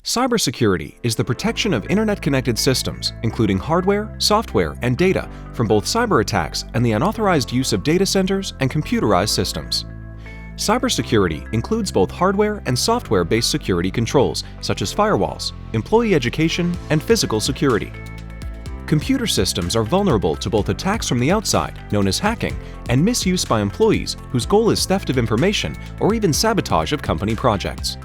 Cybersecurity is the protection of internet-connected systems, including hardware, software, and data from both cyber attacks and the unauthorized use of data centers and computerized systems. Cybersecurity includes both hardware and software-based security controls, such as firewalls, employee education, and physical security. Computer systems are vulnerable to both attacks from the outside, known as hacking, and misuse by employees whose goal is theft of information or even sabotage of company projects.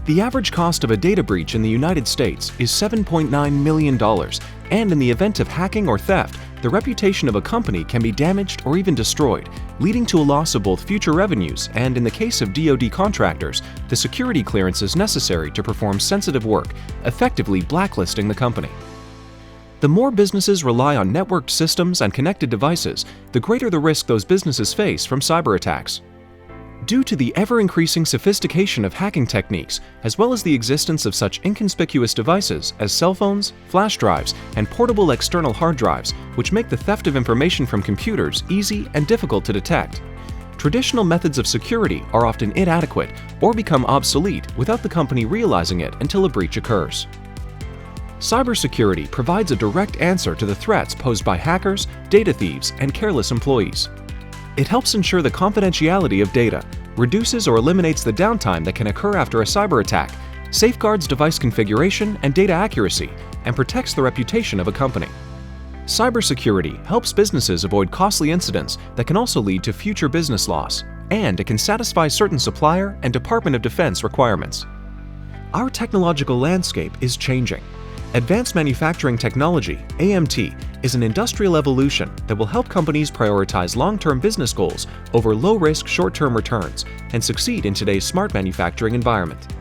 The average cost of a data breach in the United States is $7.9 million, and in the event of hacking or theft, the reputation of a company can be damaged or even destroyed, leading to a loss of both future revenues and, in the case of DoD contractors, the security clearances necessary to perform sensitive work, effectively blacklisting the company. The more businesses rely on networked systems and connected devices, the greater the risk those businesses face from cyber attacks. Due to the ever-increasing sophistication of hacking techniques, as well as the existence of such inconspicuous devices as cell phones, flash drives, and portable external hard drives, which make the theft of information from computers easy and difficult to detect, traditional methods of security are often inadequate or become obsolete without the company realizing it until a breach occurs. Cybersecurity provides a direct answer to the threats posed by hackers, data thieves, and careless employees. It helps ensure the confidentiality of data, reduces or eliminates the downtime that can occur after a cyber attack, safeguards device configuration and data accuracy, and protects the reputation of a company. Cybersecurity helps businesses avoid costly incidents that can also lead to future business loss, and it can satisfy certain supplier and Department of Defense requirements. Our technological landscape is changing. Advanced Manufacturing Technology, AMT, is an industrial evolution that will help companies prioritize long-term business goals over low-risk short-term returns and succeed in today's smart manufacturing environment.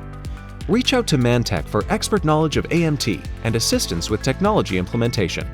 Reach out to Mantec for expert knowledge of AMT and assistance with technology implementation.